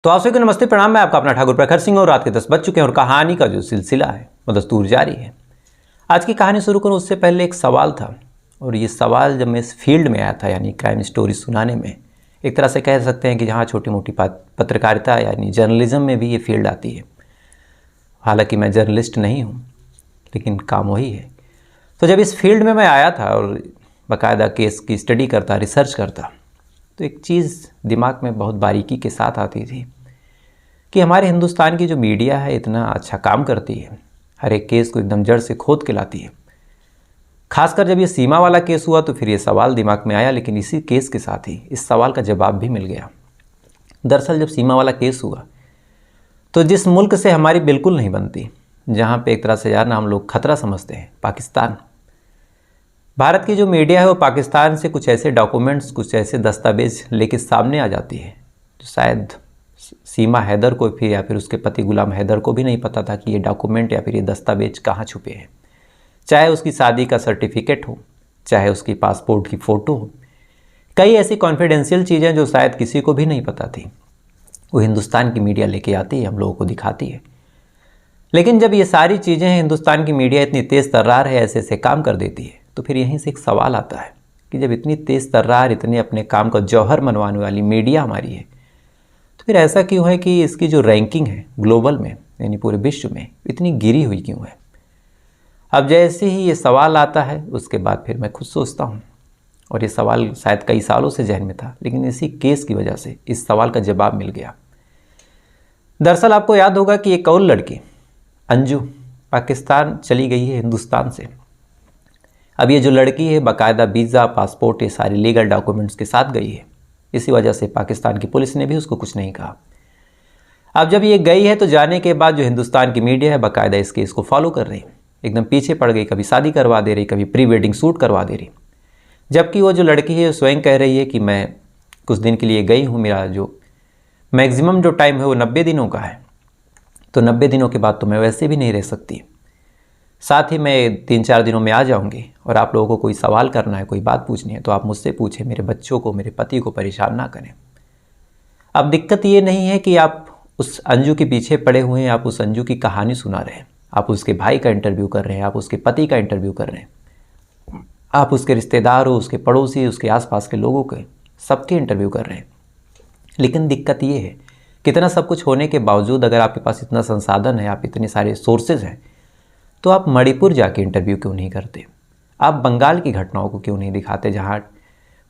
तो आप सभी को नमस्ते प्रणाम। मैं आपका अपना ठाकुर प्रखर सिंह और रात के 10 बज चुके हैं और कहानी का जो सिलसिला है वो दस्तूर जारी है। आज की कहानी शुरू करूं उससे पहले एक सवाल था, और ये सवाल जब मैं इस फील्ड में आया था यानी क्राइम स्टोरी सुनाने में, एक तरह से कह सकते हैं कि जहाँ छोटी मोटी पत्रकारिता यानी जर्नलिज्म में भी ये फील्ड आती है। हालांकि मैं जर्नलिस्ट नहीं हूँ लेकिन काम वही है। तो जब इस फील्ड में मैं आया था और बाकायदा केस की स्टडी करता, रिसर्च करता, तो एक चीज़ दिमाग में बहुत बारीकी के साथ आती थी कि हमारे हिंदुस्तान की जो मीडिया है इतना अच्छा काम करती है, हर एक केस को एकदम जड़ से खोद के लाती है। खासकर जब ये सीमा वाला केस हुआ तो फिर ये सवाल दिमाग में आया, लेकिन इसी केस के साथ ही इस सवाल का जवाब भी मिल गया। दरअसल जब सीमा वाला केस हुआ तो जिस मुल्क से हमारी बिल्कुल नहीं बनती, जहाँ पे एक तरह से यार ना हम लोग खतरा समझते हैं, पाकिस्तान, भारत की जो मीडिया है वो पाकिस्तान से कुछ ऐसे डॉक्यूमेंट्स, कुछ ऐसे दस्तावेज लेके सामने आ जाती है जो शायद सीमा हैदर को फिर या फिर उसके पति गुलाम हैदर को भी नहीं पता था कि ये डॉक्यूमेंट या फिर ये दस्तावेज कहाँ छुपे हैं। चाहे उसकी शादी का सर्टिफिकेट हो, चाहे उसकी पासपोर्ट की फ़ोटो हो, कई ऐसी कॉन्फिडेंशियल चीज़ें जो शायद किसी को भी नहीं पता थी, वो हिंदुस्तान की मीडिया लेके आती है, हम लोगों को दिखाती है। लेकिन जब ये सारी चीज़ें हिंदुस्तान की मीडिया इतनी तेज़ तर्रार है, ऐसे ऐसे काम कर देती है, तो फिर यहीं से एक सवाल आता है कि जब इतनी तेज़ तर्रार, इतनी अपने काम का जौहर मनवाने वाली मीडिया हमारी है, तो फिर ऐसा क्यों है कि इसकी जो रैंकिंग है ग्लोबल में यानी पूरे विश्व में इतनी गिरी हुई क्यों है। अब जैसे ही ये सवाल आता है उसके बाद फिर मैं खुद सोचता हूँ, और ये सवाल शायद कई सालों से जहन में था, लेकिन इसी केस की वजह से इस सवाल का जवाब मिल गया। दरअसल आपको याद होगा कि एक और लड़की अंजू पाकिस्तान चली गई है हिंदुस्तान से। अब ये जो लड़की है बाकायदा वीज़ा, पासपोर्ट, ये सारे लीगल डॉक्यूमेंट्स के साथ गई है। इसी वजह से पाकिस्तान की पुलिस ने भी उसको कुछ नहीं कहा। अब जब ये गई है तो जाने के बाद जो हिंदुस्तान की मीडिया है बाकायदा इस केस को फॉलो कर रही, एकदम पीछे पड़ गई, कभी शादी करवा दे रही, कभी प्री वेडिंग शूट करवा दे रही। जबकि वो जो लड़की है स्वयं कह रही है कि मैं कुछ दिन के लिए गई हूँ, मेरा जो मैक्सिमम जो टाइम है वो 90 दिनों का है, तो 90 दिनों के बाद तो मैं वैसे भी नहीं रह सकती, साथ ही मैं 3-4 दिनों में आ जाऊंगी, और आप लोगों को कोई सवाल करना है, कोई बात पूछनी है तो आप मुझसे पूछें, मेरे बच्चों को, मेरे पति को परेशान ना करें। अब दिक्कत ये नहीं है कि आप उस अंजू के पीछे पड़े हुए हैं, आप उस अंजू की कहानी सुना रहे हैं, आप उसके भाई का इंटरव्यू कर रहे हैं, आप उसके पति का इंटरव्यू कर रहे हैं, आप उसके रिश्तेदार हो, उसके पड़ोसी, उसके आसपास के लोगों के सबके इंटरव्यू कर रहे हैं। लेकिन दिक्कत ये है कितना सब कुछ होने के बावजूद अगर आपके पास इतना संसाधन है, आप इतने सारे सोर्सेज हैं, तो आप मणिपुर जाके इंटरव्यू क्यों नहीं करते? आप बंगाल की घटनाओं को क्यों नहीं दिखाते, जहाँ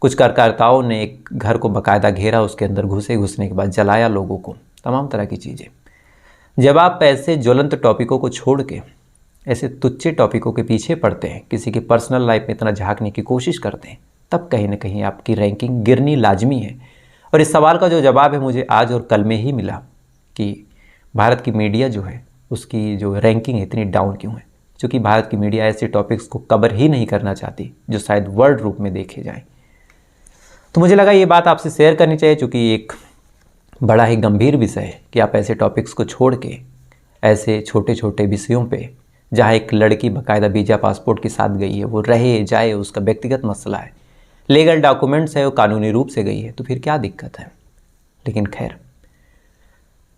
कुछ कार्यकर्ताओं ने एक घर को बाकायदा घेरा, उसके अंदर घुसने के बाद जलाया लोगों को, तमाम तरह की चीज़ें। जब आप ऐसे ज्वलंत टॉपिकों को छोड़ के ऐसे तुच्छ टॉपिकों के पीछे पड़ते हैं, किसी की पर्सनल लाइफ में इतना झांकने की कोशिश करते हैं, तब कहीं ना कहीं आपकी रैंकिंग गिरनी लाजमी है। और इस सवाल का जो जवाब है मुझे आज और कल में ही मिला कि भारत की मीडिया जो है उसकी जो रैंकिंग है इतनी डाउन क्यों है। क्योंकि भारत की मीडिया ऐसे टॉपिक्स को कवर ही नहीं करना चाहती जो शायद वर्ल्ड रूप में देखे जाएं। तो मुझे लगा ये बात आपसे शेयर करनी चाहिए, क्योंकि एक बड़ा ही गंभीर विषय है कि आप ऐसे टॉपिक्स को छोड़ के ऐसे छोटे छोटे विषयों पे, जहाँ एक लड़की बाकायदा वीज़ा पासपोर्ट के साथ गई है, वो रहे जाए उसका व्यक्तिगत मसला है, लीगल डॉक्यूमेंट्स है, वो कानूनी रूप से गई है, तो फिर क्या दिक्कत है। लेकिन खैर,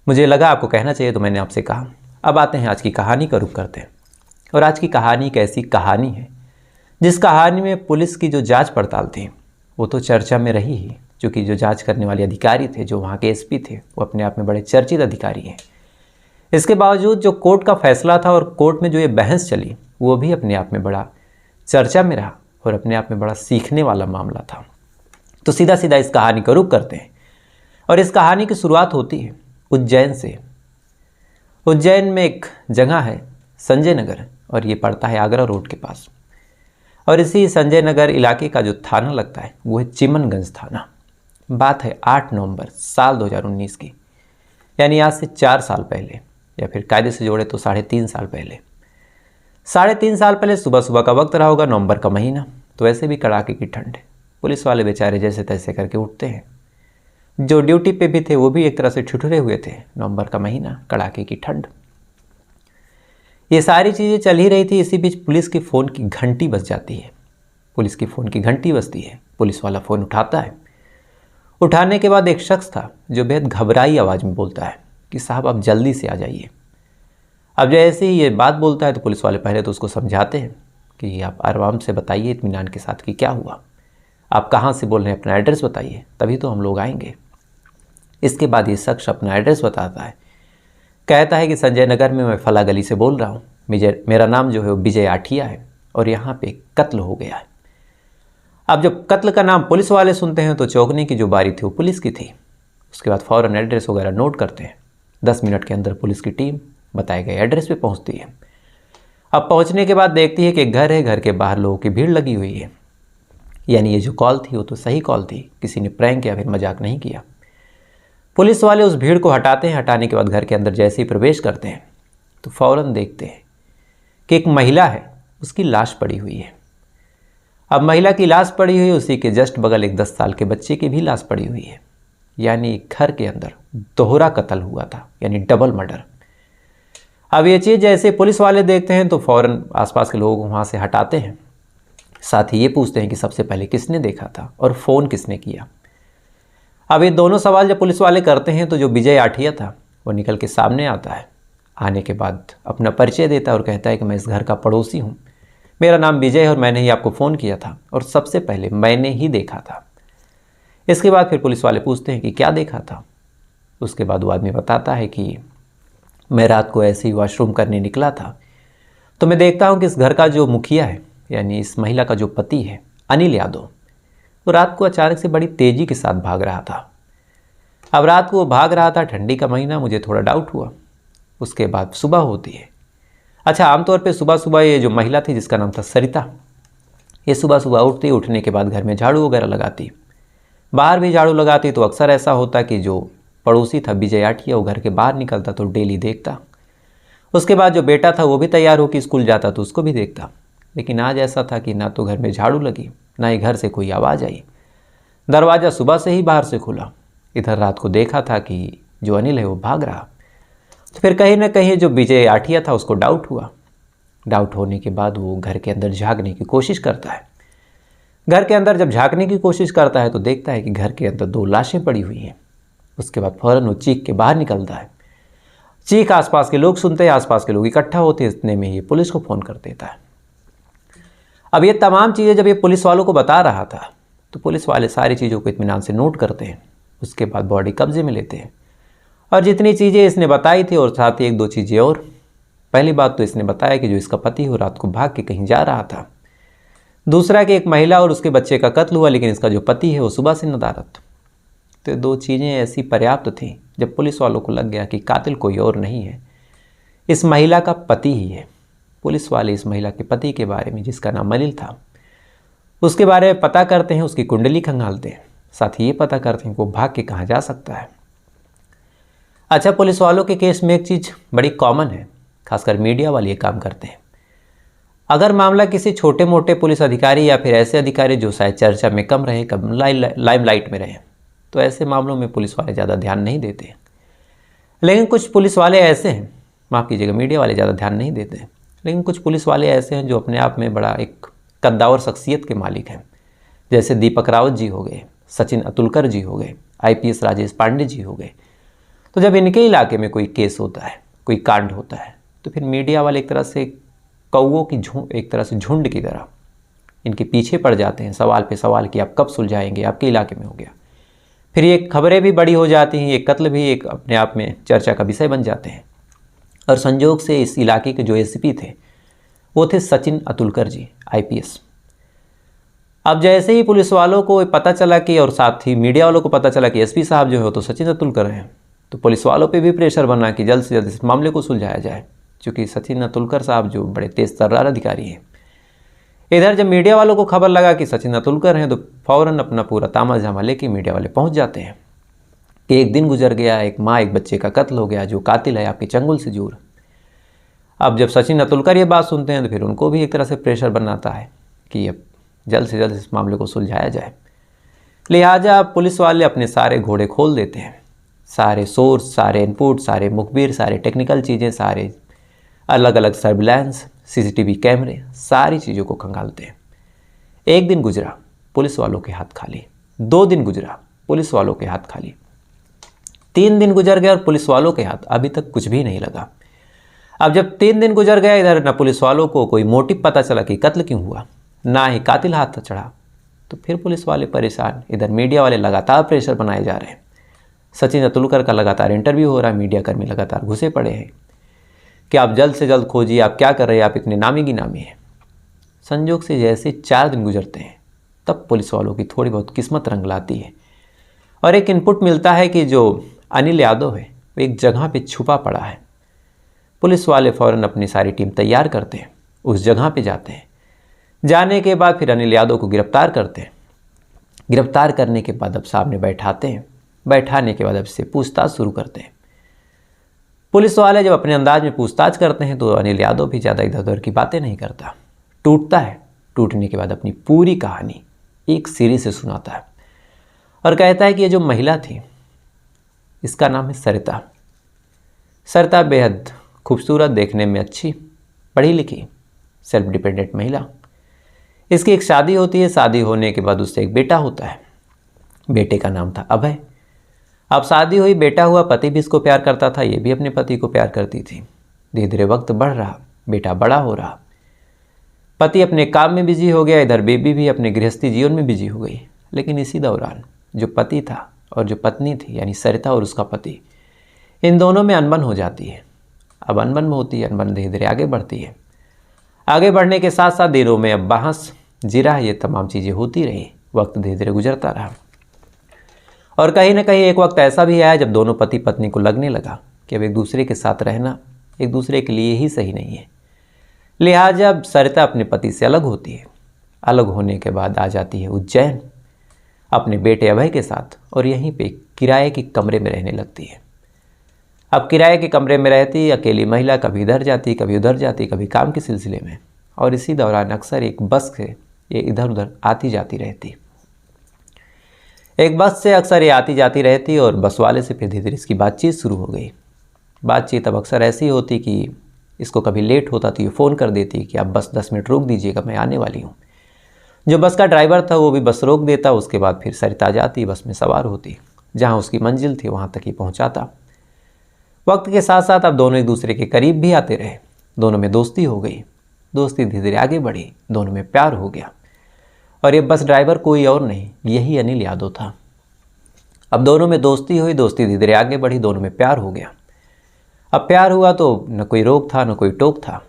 मुझे लगा आपको कहना चाहिए तो मैंने आपसे कहा। अब आते हैं आज की कहानी का रुख करते हैं। और आज की कहानी एक ऐसी कहानी है जिस कहानी में पुलिस की जो जांच पड़ताल थी वो तो चर्चा में रही ही, क्योंकि जो जांच करने वाले अधिकारी थे, जो वहाँ के एसपी थे, वो अपने आप में बड़े चर्चित अधिकारी हैं। इसके बावजूद जो कोर्ट का फैसला था और कोर्ट में जो ये बहस चली वो भी अपने आप में बड़ा चर्चा में रहा और अपने आप में बड़ा सीखने वाला मामला था। तो सीधा सीधा इस कहानी का रुख करते हैं। और इस कहानी की शुरुआत होती है उज्जैन से। उज्जैन में एक जगह है संजय नगर, और ये पड़ता है आगरा रोड के पास। और इसी संजय नगर इलाके का जो थाना लगता है वो है चिमनगंज थाना। बात है 8 नवंबर साल 2019 की, यानी आज से 4 साल पहले, या फिर कायदे से जोड़े तो 3.5 साल पहले। 3.5 साल पहले सुबह सुबह का वक्त रहा होगा, नवंबर का महीना, तो वैसे भी कड़ाके की ठंड है। पुलिस वाले बेचारे जैसे तैसे करके उठते हैं। जो ड्यूटी पे भी थे वो भी एक तरह से ठिठुरे हुए थे, नवंबर का महीना, कड़ाके की ठंड, ये सारी चीज़ें चल ही रही थी। इसी बीच पुलिस की फ़ोन की घंटी बज जाती है। पुलिस की फ़ोन की घंटी बजती है, पुलिस वाला फ़ोन उठाता है। उठाने के बाद एक शख्स था जो बेहद घबराई आवाज़ में बोलता है कि साहब आप जल्दी से आ जाइए। अब जैसे ही ये बात बोलता है तो पुलिस वाले पहले तो उसको समझाते हैं कि आप आराम से बताइए इत्मीनान के साथ कि क्या हुआ, आप कहाँ से बोल रहे हैं, अपना एड्रेस बताइए, तभी तो हम लोग आएंगे। इसके बाद ये शख्स अपना एड्रेस बताता है, कहता है कि संजय नगर में मैं फला गली से बोल रहा हूँ, मेरा नाम जो है वो विजय आठिया है और यहाँ पे कत्ल हो गया है। अब जब कत्ल का नाम पुलिस वाले सुनते हैं तो चौंकने की जो बारी थी वो पुलिस की थी। उसके बाद फ़ौरन एड्रेस वगैरह नोट करते हैं। 10 मिनट के अंदर पुलिस की टीम बताए गए एड्रेस पे पहुंचती है। अब पहुंचने के बाद देखती है कि एक घर है, घर के बाहर लोगों की भीड़ लगी हुई है। यानी ये जो कॉल थी वो तो सही कॉल थी, किसी ने प्रैंक या फिर मजाक नहीं किया। पुलिस वाले उस भीड़ को हटाते हैं। हटाने के बाद घर के अंदर जैसे ही प्रवेश करते हैं तो फ़ौरन देखते हैं कि एक महिला है, उसकी लाश पड़ी हुई है। अब महिला की लाश पड़ी हुई है, उसी के जस्ट बगल एक 10 साल के बच्चे की भी लाश पड़ी हुई है। यानी घर के अंदर दोहरा कत्ल हुआ था, यानी डबल मर्डर। अब ये चीज़ जैसे पुलिस वाले देखते हैं तो फ़ौरन आसपास के लोगों को वहाँ से हटाते हैं। साथ ही ये पूछते हैं कि सबसे पहले किसने देखा था और फ़ोन किसने किया। अब ये दोनों सवाल जब पुलिस वाले करते हैं तो जो विजय आठिया था वो निकल के सामने आता है। आने के बाद अपना परिचय देता है और कहता है कि मैं इस घर का पड़ोसी हूँ, मेरा नाम विजय है और मैंने ही आपको फ़ोन किया था और सबसे पहले मैंने ही देखा था। इसके बाद फिर पुलिस वाले पूछते हैं कि क्या देखा था। उसके बाद वो आदमी बताता है कि मैं रात को ऐसे ही वॉशरूम करने निकला था तो मैं देखता हूँ कि इस घर का जो मुखिया है, यानी इस महिला का जो पति है अनिल यादव, वो रात को अचानक से बड़ी तेज़ी के साथ भाग रहा था। अब रात को वो भाग रहा था, ठंडी का महीना, मुझे थोड़ा डाउट हुआ। उसके बाद सुबह होती है। अच्छा, आमतौर पे सुबह सुबह ये जो महिला थी जिसका नाम था सरिता, ये सुबह सुबह उठती, उठने के बाद घर में झाड़ू वगैरह लगाती, बाहर भी झाड़ू लगाती। तो अक्सर ऐसा होता कि जो पड़ोसी था विजय आठिया वो घर के बाहर निकलता तो डेली देखता। उसके बाद जो बेटा था वो भी तैयार होकर स्कूल जाता तो उसको भी देखता। लेकिन आज ऐसा था कि ना तो घर में झाड़ू लगी, ना ही घर से कोई आवाज़ आई। दरवाज़ा सुबह से ही बाहर से खुला। इधर रात को देखा था कि जो अनिल है वो भाग रहा। तो फिर कहीं ना कहीं जो विजय आठिया था उसको डाउट हुआ। डाउट होने के बाद वो घर के अंदर झांकने की कोशिश करता है। घर के अंदर जब झांकने की कोशिश करता है तो देखता है कि घर के अंदर 2 लाशें पड़ी हुई हैं। उसके बाद फ़ौरन वो चीख के बाहर निकलता है। चीख आसपास के लोग सुनते हैं, आसपास के लोग इकट्ठा होते हैं। इतने में ये पुलिस को फ़ोन कर देता है। अब ये तमाम चीज़ें जब ये पुलिस वालों को बता रहा था तो पुलिस वाले सारी चीज़ों को इत्मीनान से नोट करते हैं। उसके बाद बॉडी कब्जे में लेते हैं और जितनी चीज़ें इसने बताई थी और साथ ही 1-2 चीज़ें और। पहली बात तो इसने बताया कि जो इसका पति हो रात को भाग के कहीं जा रहा था। दूसरा कि एक महिला और उसके बच्चे का कत्ल हुआ, लेकिन इसका जो पति है वो सुबह से नदारद। तो 2 चीज़ें ऐसी पर्याप्त थी जब पुलिस वालों को लग गया कि कातिल कोई और नहीं है, इस महिला का पति ही है। पुलिस वाले इस महिला के पति के बारे में, जिसका नाम अनिल था, उसके बारे में पता करते हैं, उसकी कुंडली खंगालते हैं। साथ ही ये पता करते हैं कि वो भाग के कहाँ जा सकता है। अच्छा, पुलिस वालों के केस में एक चीज़ बड़ी कॉमन है, खासकर मीडिया वाले ये काम करते हैं। अगर मामला किसी छोटे मोटे पुलिस अधिकारी या फिर ऐसे अधिकारी जो शायद चर्चा में कम रहे, कम लाइमलाइट में रहे, तो ऐसे मामलों में पुलिस वाले ज़्यादा ध्यान नहीं देते। लेकिन कुछ पुलिस वाले ऐसे हैं, माफ़ कीजिएगा, मीडिया वाले ज़्यादा ध्यान नहीं देते, लेकिन कुछ पुलिस वाले ऐसे हैं जो अपने आप में बड़ा एक कद्दावर शख्सियत के मालिक हैं। जैसे दीपक रावत जी हो गए, सचिन अतुलकर जी हो गए, IPS राजेश पांडे जी हो गए। तो जब इनके इलाके में कोई केस होता है, कोई कांड होता है, तो फिर मीडिया वाले एक तरह से कौवों की एक तरह से झुंड की तरह इनके पीछे पड़ जाते हैं, सवाल पे सवाल कि आप कब सुलझाएंगे, आपके इलाके में हो गया। फिर ये खबरें भी बड़ी हो जाती हैं, ये कत्ल भी एक अपने आप में चर्चा का विषय बन जाते हैं। और संजोग से इस इलाके के जो ACP थे वो थे सचिन अतुलकर जी, IPS। अब जैसे ही पुलिस वालों को पता चला कि, और साथ ही मीडिया वालों को पता चला कि SP साहब जो है तो सचिन अतुलकर हैं, तो पुलिस वालों पे भी प्रेशर बना कि जल्द से जल्द इस मामले को सुलझाया जाए, क्योंकि सचिन अतुलकर साहब जो बड़े तेज तर्रार अधिकारी हैं। इधर जब मीडिया वालों को खबर लगा कि सचिन अतुलकर हैं तो फ़ौरन अपना पूरा तामा झामा लेके मीडिया वाले पहुंच जाते हैं कि एक दिन गुजर गया, एक माँ एक बच्चे का कत्ल हो गया, जो कातिल है आपके चंगुल से दूर। अब जब सचिन अतुलकर ये बात सुनते हैं तो फिर उनको भी एक तरह से प्रेशर बनाता है कि अब जल्द से जल्द इस मामले को सुलझाया जाए। लिहाजा पुलिस वाले अपने सारे घोड़े खोल देते हैं, सारे सोर्स, सारे इनपुट, सारे मुखबिर, सारे टेक्निकल चीज़ें, सारे अलग अलग सर्विलांस, CCTV कैमरे, सारी चीज़ों को खंगालते हैं। एक दिन गुजरा, पुलिस वालों के हाथ खाली। 2 दिन गुजरा, पुलिस वालों के हाथ खाली। 3 दिन गुजर गए और पुलिस वालों के हाथ अभी तक कुछ भी नहीं लगा। अब जब 3 दिन गुजर गए, इधर न पुलिस वालों को कोई मोटिव पता चला कि कत्ल क्यों हुआ, ना ही कातिल हाथ चढ़ा, तो फिर पुलिस वाले परेशान। इधर मीडिया वाले लगातार प्रेशर बनाए जा रहे हैं। सचिन अतुलकर का लगातार इंटरव्यू हो रहा है, मीडिया कर्मी लगातार घुसे पड़े हैं कि आप जल्द से जल्द खोजिए, आप क्या कर रहे हैं, आप इतने नामी गिनामी हैं। संजोग से जैसे 4 दिन गुजरते हैं तब पुलिस वालों की थोड़ी बहुत किस्मत रंग लाती है और एक इनपुट मिलता है कि जो अनिल यादव है वो एक जगह पे छुपा पड़ा है। पुलिस वाले फ़ौरन अपनी सारी टीम तैयार करते हैं, उस जगह पे जाते हैं। जाने के बाद फिर अनिल यादव को गिरफ्तार करते हैं। गिरफ्तार करने के बाद अब सामने बैठाते हैं। बैठाने के बाद अब इससे पूछताछ शुरू करते हैं। पुलिस वाले जब अपने अंदाज में पूछताछ करते हैं तो अनिल यादव भी ज़्यादा इधर उधर की बातें नहीं करता, टूटता है। टूटने के बाद अपनी पूरी कहानी एक सीरी से सुनाता है और कहता है कि ये जो महिला थी इसका नाम है सरिता। सरिता बेहद खूबसूरत, देखने में अच्छी, पढ़ी लिखी, सेल्फ डिपेंडेंट महिला। इसकी एक शादी होती है। शादी होने के बाद उससे एक बेटा होता है। बेटे का नाम था अभय। अब शादी हुई, बेटा हुआ, पति भी इसको प्यार करता था, ये भी अपने पति को प्यार करती थी। धीरे धीरे वक्त बढ़ रहा, बेटा बड़ा हो रहा, पति अपने काम में बिजी हो गया, इधर बेबी भी अपने गृहस्थी जीवन में बिजी हो गई। लेकिन इसी दौरान जो पति था और जो पत्नी थी यानी सरिता और उसका पति, इन दोनों में अनबन हो जाती है। अब अनबन में होती है, अनबन धीरे धीरे आगे बढ़ती है। आगे बढ़ने के साथ साथ दिनों में अब बहस, जिरा, ये तमाम चीज़ें होती रही। वक्त धीरे धीरे गुजरता रहा और कहीं ना कहीं एक वक्त ऐसा भी आया जब दोनों पति पत्नी को लगने लगा कि अब एक दूसरे के साथ रहना एक दूसरे के लिए ही सही नहीं है। लिहाजा अब सरिता अपने पति से अलग होती है। अलग होने के बाद आ जाती है उज्जैन अपने बेटे अभय के साथ और यहीं पे किराए के कमरे में रहने लगती है। अब किराए के कमरे में रहती अकेली महिला, कभी इधर जाती, कभी उधर जाती, कभी काम के सिलसिले में, और इसी दौरान अक्सर एक बस से ये इधर उधर आती जाती रहती। एक बस से अक्सर ये आती जाती रहती और बस वाले से फिर धीरे धीरे इसकी बातचीत शुरू हो गई। बातचीत अब अक्सर ऐसी होती कि इसको कभी लेट होता तो ये फ़ोन कर देती कि आप बस 10 मिनट रोक दीजिएगा, मैं आने वाली हूँ। जो बस का ड्राइवर था वो भी बस रोक देता। उसके बाद फिर सरिता जाती, बस में सवार होती, जहाँ उसकी मंजिल थी वहाँ तक ही पहुँचाता। वक्त के साथ साथ अब दोनों एक दूसरे के करीब भी आते रहे। दोनों में दोस्ती हो गई, दोस्ती धीरे धीरे आगे बढ़ी, दोनों में प्यार हो गया। और ये बस ड्राइवर कोई और नहीं, यही अनिल यादव था। अब दोनों में दोस्ती हुई, दोस्ती धीरे धीरे आगे बढ़ी, दोनों में प्यार हो गया। अब प्यार हुआ तो न कोई रोक था, न कोई टोक था,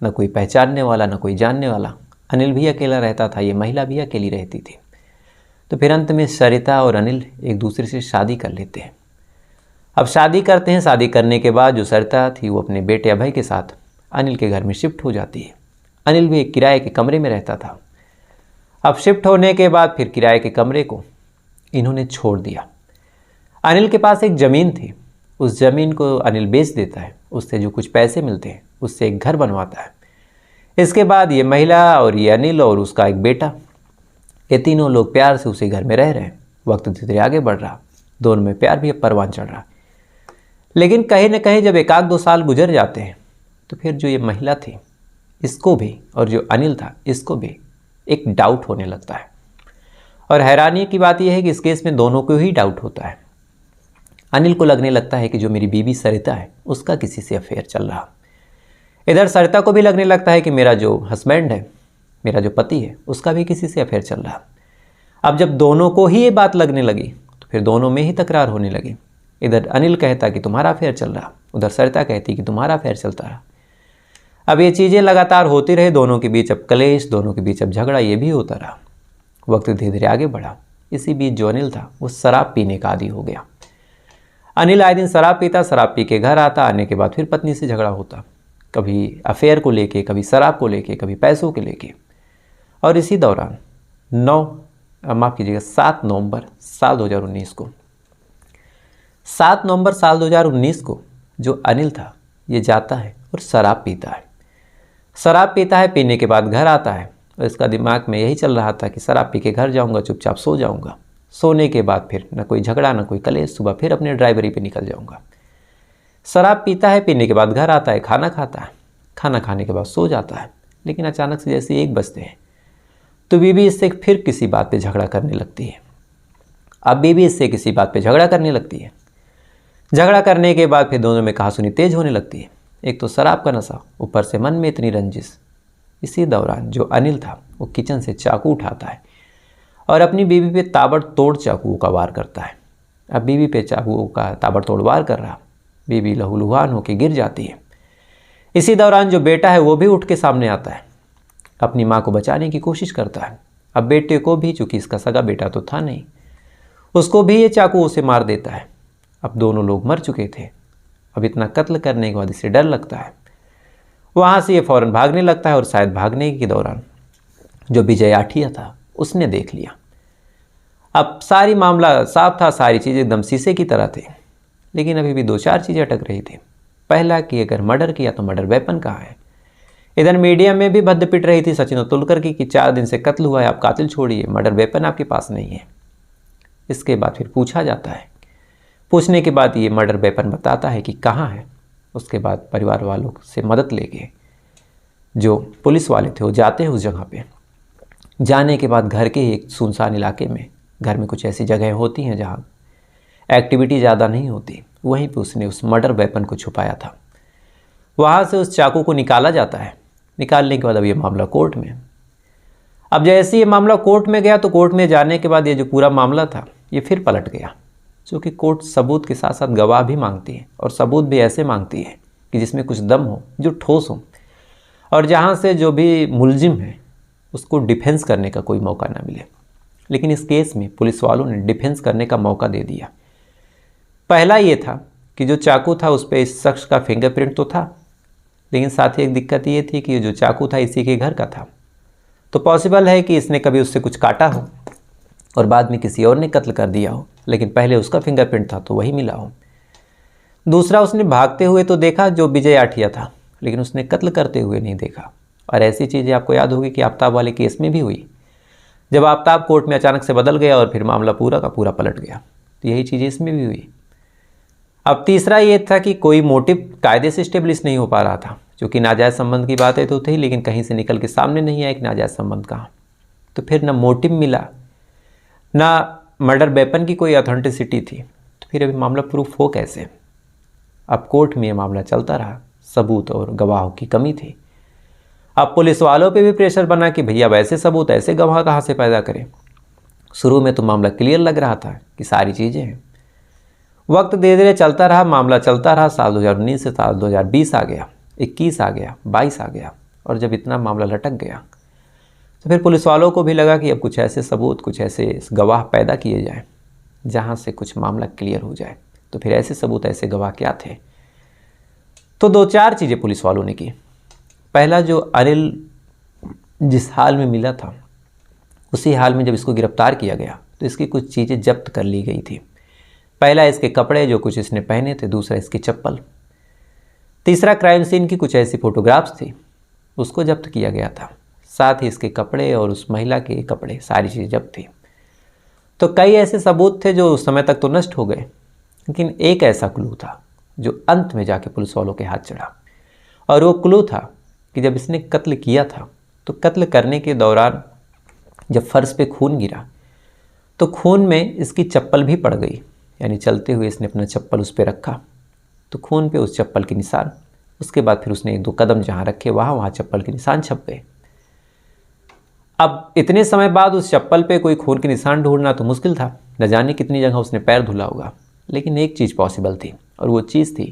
न कोई पहचानने वाला, न कोई जानने वाला। अनिल भी अकेला रहता था, ये महिला भी अकेली रहती थी। तो फिर अंत में सरिता और अनिल एक दूसरे से शादी कर लेते हैं। अब शादी करते हैं। शादी करने के बाद जो सरिता थी वो अपने बेटे अभय के साथ अनिल के घर में शिफ्ट हो जाती है। अनिल भी एक किराए के कमरे में रहता था। अब शिफ्ट होने के बाद फिर किराए के कमरे को इन्होंने छोड़ दिया। अनिल के पास एक ज़मीन थी, उस ज़मीन को अनिल बेच देता है। उससे जो कुछ पैसे मिलते हैं उससे एक घर बनवाता है। इसके बाद ये महिला और ये अनिल और उसका एक बेटा, ये तीनों लोग प्यार से उसी घर में रह रहे हैं। वक्त धीरे धीरे आगे बढ़ रहा, दोनों में प्यार भी अब परवान चढ़ रहा। लेकिन कहीं न कहीं जब 1-2 साल गुजर जाते हैं तो फिर जो ये महिला थी इसको भी और जो अनिल था इसको भी एक डाउट होने लगता है। और हैरानी की बात यह है कि इस केस में दोनों को ही डाउट होता है। अनिल को लगने लगता है कि जो मेरी बीवी सरिता है उसका किसी से अफेयर चल रहा। इधर सरिता को भी लगने लगता है कि मेरा जो हस्बैंड है, मेरा जो पति है, उसका भी किसी से अफेयर चल रहा। अब जब दोनों को ही ये बात लगने लगी तो फिर दोनों में ही तकरार होने लगी। इधर अनिल कहता कि तुम्हारा अफेयर चल रहा, उधर सरिता कहती कि तुम्हारा अफेयर चलता रहा। अब ये चीज़ें लगातार होती रही, दोनों के बीच अब कलेश, दोनों के बीच अब झगड़ा, ये भी होता रहा। वक्त धीरे धीरे आगे बढ़ा। इसी बीच जो अनिल था वो शराब पीने का आदी हो गया। अनिल आए दिन शराब पीता, शराब पी के घर आता, आने के बाद फिर पत्नी से झगड़ा होता, कभी अफेयर को लेके, कभी शराब को लेके, कभी पैसों के लेके। और इसी दौरान 7 नवंबर साल 2019 को 7 नवंबर साल 2019 को जो अनिल था ये जाता है और शराब पीता है। शराब पीता है, पीने के बाद घर आता है और इसका दिमाग में यही चल रहा था कि शराब पी के घर जाऊंगा, चुपचाप सो जाऊंगा। सोने के बाद फिर न कोई झगड़ा, न कोई कलेश, सुबह फिर अपने ड्राइवरी पे निकल जाऊंगा। शराब पीता है, पीने के बाद घर आता है, खाना खाता है, खाना खाने के बाद सो जाता है। लेकिन अचानक से जैसे 1 बजते हैं तो बीवी इससे फिर किसी बात पे झगड़ा करने लगती है। अब बीवी इससे किसी बात पे झगड़ा करने लगती है। झगड़ा करने के बाद फिर दोनों में कहासुनी तेज होने लगती है। एक तो शराब का नशा, ऊपर से मन में इतनी रंजिश। इसी दौरान जो अनिल था वो किचन से चाकू उठाता है और अपनी बीवी पे ताबड़तोड़ चाकू का वार करता है। अब बीवी पे चाकू का ताबड़तोड़ वार कर रहा, बीवी लहूलुहान होकर गिर जाती है। इसी दौरान जो बेटा है वो भी उठ के सामने आता है, अपनी माँ को बचाने की कोशिश करता है। अब बेटे को भी, चूँकि इसका सगा बेटा तो था नहीं, उसको भी ये चाकू उसे मार देता है। अब दोनों लोग मर चुके थे। अब इतना कत्ल करने के बाद इसे डर लगता है। वहाँ से ये फ़ौरन भागने लगता है और शायद भागने के दौरान जो विजय आठिया था उसने देख लिया। अब सारी मामला साफ था, सारी चीज़ें एकदम शीशे की तरह थी, लेकिन अभी भी दो चार चीज़ें अटक रही थी। पहला कि अगर मर्डर किया तो मर्डर वेपन कहाँ है। इधर मीडिया में भी भद्द पिट रही थी सचिन तेंदुलकर की कि 4 दिन से कत्ल हुआ है, आप कातिल छोड़िए, मर्डर वेपन आपके पास नहीं है। इसके बाद फिर पूछा जाता है, पूछने के बाद ये मर्डर वेपन बताता है कि कहाँ है। उसके बाद परिवार वालों से मदद लेके जो पुलिस वाले थे वो जाते हैं उस जगह पे। जाने के बाद घर के एक सुनसान इलाके में, घर में कुछ ऐसी जगहें होती हैं जहाँ एक्टिविटी ज़्यादा नहीं होती, वहीं पे उसने उस मर्डर वेपन को छुपाया था। वहाँ से उस चाकू को निकाला जाता है। निकालने के बाद अब ये मामला कोर्ट में। अब जैसे ये मामला कोर्ट में गया तो कोर्ट में जाने के बाद ये जो पूरा मामला था ये फिर पलट गया, क्योंकि कोर्ट सबूत के साथ साथ गवाह भी मांगती है, और सबूत भी ऐसे मांगती है कि जिसमें कुछ दम हो, जो ठोस हो, और जहाँ से जो भी मुलजिम है उसको डिफेंस करने का कोई मौका ना मिले। लेकिन इस केस में पुलिस वालों ने डिफेंस करने का मौका दे दिया। पहला ये था कि जो चाकू था उस पर इस शख्स का फिंगरप्रिंट तो था, लेकिन साथ ही एक दिक्कत ये थी कि जो चाकू था इसी के घर का था, तो पॉसिबल है कि इसने कभी उससे कुछ काटा हो और बाद में किसी और ने कत्ल कर दिया हो, लेकिन पहले उसका फिंगरप्रिंट था तो वही मिला हो। दूसरा, उसने भागते हुए तो देखा जो विजय आठिया था, लेकिन उसने कत्ल करते हुए नहीं देखा। और ऐसी चीज़ें आपको याद होगी कि आफ्ताब वाले केस में भी हुई, जब आफ्ताब कोर्ट में अचानक से बदल गया और फिर मामला पूरा का पूरा पलट गया। तो यही चीज़ें इसमें भी हुई। अब तीसरा ये था कि कोई मोटिव कायदे से स्टेब्लिश नहीं हो पा रहा था, क्योंकि नाजायज़ संबंध की बातें तो थी, लेकिन कहीं से निकल के सामने नहीं आया कि नाजायज़ संबंध कहाँ। तो फिर ना मोटिव मिला, ना मर्डर वेपन की कोई ऑथेंटिसिटी थी, तो फिर अभी मामला प्रूफ हो कैसे। अब कोर्ट में ये मामला चलता रहा, सबूत और गवाहों की कमी थी। अब पुलिस वालों पे भी प्रेशर बना कि भैया वैसे सबूत, ऐसे गवाह कहाँ से पैदा करें। शुरू में तो मामला क्लियर लग रहा था कि सारी चीज़ें हैं। वक्त धीरे धीरे चलता रहा, मामला चलता रहा। साल 2019 से साल 2020 आ गया, 21 आ गया, 22 आ गया, और जब इतना मामला लटक गया तो फिर पुलिस वालों को भी लगा कि अब कुछ ऐसे सबूत, कुछ ऐसे गवाह पैदा किए जाएं जहां से कुछ मामला क्लियर हो जाए। तो फिर ऐसे सबूत, ऐसे गवाह क्या थे? तो 2-4 चीज़ें पुलिस वालों ने की। पहला, जो अनिल जिस हाल में मिला था उसी हाल में जब इसको गिरफ्तार किया गया तो इसकी कुछ चीज़ें जब्त कर ली गई थी। पहला, इसके कपड़े जो कुछ इसने पहने थे। दूसरा, इसकी चप्पल। तीसरा, क्राइम सीन की कुछ ऐसी फोटोग्राफ्स थी, उसको जब्त किया गया था। साथ ही इसके कपड़े और उस महिला के कपड़े, सारी चीज़ जब्त थी। तो कई ऐसे सबूत थे जो उस समय तक तो नष्ट हो गए, लेकिन एक ऐसा क्लू था जो अंत में जाके पुलिस वालों के हाथ चढ़ा, और वो क्लू था कि जब इसने कत्ल किया था तो कत्ल करने के दौरान जब फर्श पे खून गिरा तो खून में इसकी चप्पल भी पड़ गई। यानी चलते हुए इसने अपना चप्पल उस पर रखा तो खून पे उस चप्पल के निशान। उसके बाद फिर उसने 1-2 कदम जहाँ रखे वहाँ चप्पल के निशान छप गए। अब इतने समय बाद उस चप्पल पे कोई खून के निशान ढूंढना तो मुश्किल था, न जाने कितनी जगह उसने पैर धुला होगा। लेकिन एक चीज़ पॉसिबल थी, और वो चीज़ थी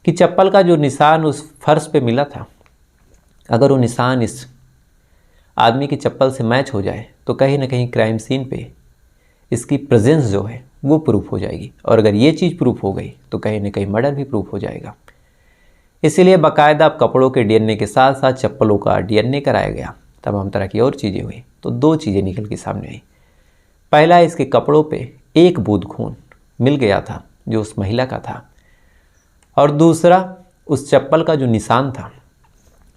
कि चप्पल का जो निशान उस फर्श पे मिला था, अगर वो निशान इस आदमी की चप्पल से मैच हो जाए तो कहीं ना कहीं क्राइम सीन पे इसकी प्रेजेंस जो है वो प्रूफ हो जाएगी, और अगर ये चीज़ प्रूफ हो गई तो कहीं ना कहीं मर्डर भी प्रूफ हो जाएगा। इसीलिए बाकायदा कपड़ों के डीएनए के साथ साथ चप्पलों का डीएनए कराया गया। तमाम तरह की और चीज़ें हुई तो 2 चीज़ें निकल के सामने आई। पहला, इसके कपड़ों पे 1 बूंद खून मिल गया था जो उस महिला का था, और दूसरा, उस चप्पल का जो निशान था,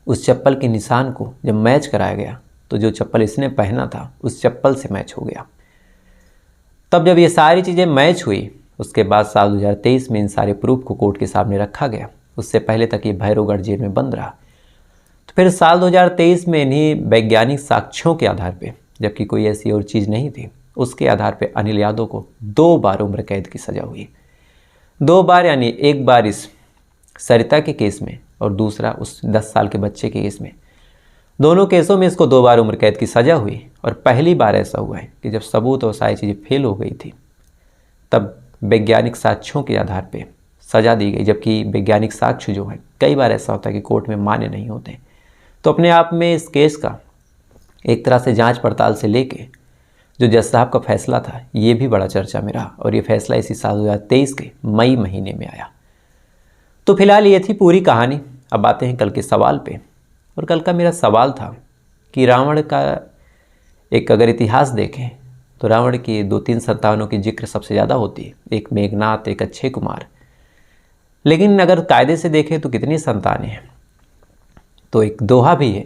उस चप्पल के निशान को जब मैच कराया गया तो जो चप्पल इसने पहना था उस चप्पल से मैच हो गया। तब जब ये सारी चीज़ें मैच हुई उसके बाद साल 2023 में इन सारे प्रूफ को कोर्ट के सामने रखा गया। उससे पहले तक ये भैरवगढ़ जेल में बंद रहा। तो फिर साल 2023 में इन्हीं वैज्ञानिक साक्ष्यों के आधार पे, जबकि कोई ऐसी और चीज़ नहीं थी, उसके आधार पर अनिल यादव को 2 बार उम्र कैद की सज़ा हुई। 2 बार, यानी एक बार इस सरिता के केस में और दूसरा उस 10 साल के बच्चे के केस में। दोनों केसों में इसको 2 बार उम्र कैद की सज़ा हुई। और पहली बार ऐसा हुआ है कि जब सबूत और सारी चीज़ें फेल हो गई थी तब वैज्ञानिक साक्ष्यों के आधार पर सज़ा दी गई, जबकि वैज्ञानिक साक्ष्य जो है कई बार ऐसा होता है कि कोर्ट में मान्य नहीं होते। तो अपने आप में इस केस का एक तरह से जांच पड़ताल से लेके जो जज साहब का फैसला था ये भी बड़ा चर्चा में रहा, और ये फैसला इसी साल 2023 के मई महीने में आया। तो फिलहाल ये थी पूरी कहानी। अब आते हैं कल के सवाल पे। और कल का मेरा सवाल था कि रावण का एक अगर इतिहास देखें तो रावण की 2-3 संतानों की जिक्र सबसे ज़्यादा होती है, एक मेघनाथ, एक अक्षय कुमार। लेकिन अगर कायदे से देखें तो कितनी संतानें हैं? तो एक दोहा भी है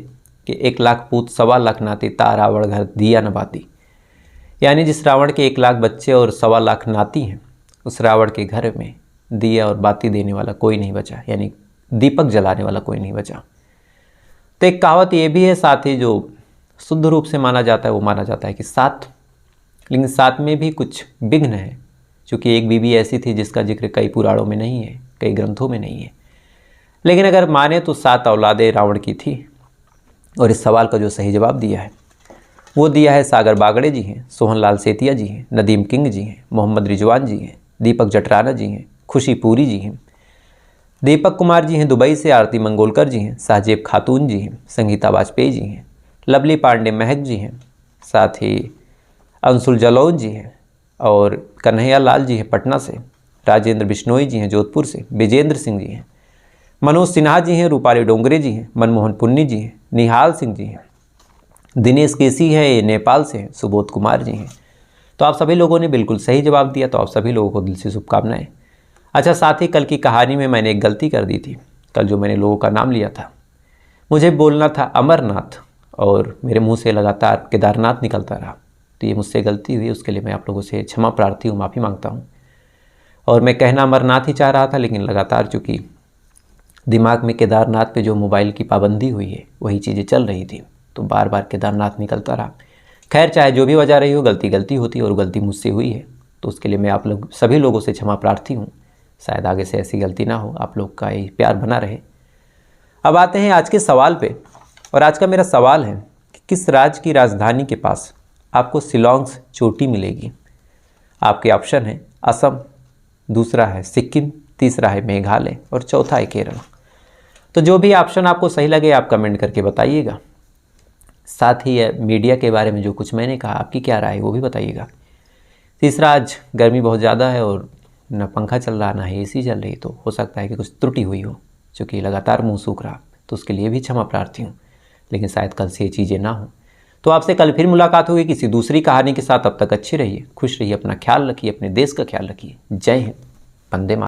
कि 1 लाख पूत 1.25 लाख नाती, ता रावण घर दिया न बाती। यानी जिस रावण के 1 लाख बच्चे और 1.25 लाख नाती हैं, उस रावण के घर में दिया और बाती देने वाला कोई नहीं बचा, यानी दीपक जलाने वाला कोई नहीं बचा। तो एक कहावत ये भी है साथ ही, जो शुद्ध रूप से माना जाता है वो माना जाता है कि 7, लेकिन 7 में भी कुछ विघ्न है। चूँकि एक बीबी ऐसी थी जिसका जिक्र कई पुराणों में नहीं है, कई ग्रंथों में नहीं है। लेकिन अगर माने तो 7 औलादें रावण की थी। और इस सवाल का जो सही जवाब दिया है वो दिया है सागर बागड़े जी हैं, सोहनलाल सेतिया जी हैं, नदीम किंग जी हैं, मोहम्मद रिजवान जी हैं, दीपक जटराना जी हैं, खुशी पूरी जी हैं, दीपक कुमार जी हैं दुबई से, आरती मंगोलकर जी हैं, साहजेब खातून जी हैं, संगीता वाजपेयी जी हैं, लवली पांडे महक जी हैं, साथ ही अंशुल जलौन जी हैं, और कन्हैया लाल जी हैं पटना से, राजेंद्र बिश्नोई जी हैं जोधपुर से, विजेंद्र सिंह जी हैं, मनोज सिन्हा जी हैं, रूपाली डोंगरे जी हैं, मनमोहन पुन्नी जी हैं, निहाल सिंह जी हैं, दिनेश केसी है, ये नेपाल से हैं, सुबोध कुमार जी हैं। तो आप सभी लोगों ने बिल्कुल सही जवाब दिया, तो आप सभी लोगों को दिल से शुभकामनाएं। अच्छा, साथ ही कल की कहानी में मैंने एक गलती कर दी थी। कल जो मैंने लोगों का नाम लिया था, मुझे बोलना था अमरनाथ और मेरे मुंह से लगातार केदारनाथ निकलता रहा। तो ये मुझसे गलती हुई, उसके लिए मैं आप लोगों से क्षमा प्रार्थी हूँ, माफ़ी मांगता हूँ। और मैं कहना अमरनाथ ही चाह रहा था, लेकिन लगातार चूँकि दिमाग में केदारनाथ पे जो मोबाइल की पाबंदी हुई है वही चीज़ें चल रही थी, तो बार बार केदारनाथ निकलता रहा। खैर, चाहे जो भी वजह रही हो, गलती होती है और गलती मुझसे हुई है, तो उसके लिए मैं आप लोग सभी लोगों से क्षमा प्रार्थी हूँ। शायद आगे से ऐसी गलती ना हो, आप लोग का ये प्यार बना रहे। अब आते हैं आज के सवाल पे। और आज का मेरा सवाल है कि किस राज्य की राजधानी के पास आपको शिलोंग चोटी मिलेगी? आपके ऑप्शन है असम, दूसरा है सिक्किम, तीसरा है मेघालय और चौथा है केरल। तो जो भी ऑप्शन आपको सही लगे आप कमेंट करके बताइएगा। साथ ही मीडिया के बारे में जो कुछ मैंने कहा, आपकी क्या राय है वो भी बताइएगा। तीसरा, आज गर्मी बहुत ज़्यादा है और न पंखा चल रहा ना है एसी चल रही, तो हो सकता है कि कुछ त्रुटि हुई हो, चूँकि लगातार मुंह सूख रहा, तो उसके लिए भी क्षमा प्रार्थी हूँ। लेकिन शायद कल से ये चीज़ें ना हो। तो आपसे कल फिर मुलाकात होगी किसी दूसरी कहानी के साथ। तब तक अच्छे रहिए, खुश रहिए, अपना ख्याल रखिए, अपने देश का ख्याल रखिए। जय हिंद, वंदे मातरम।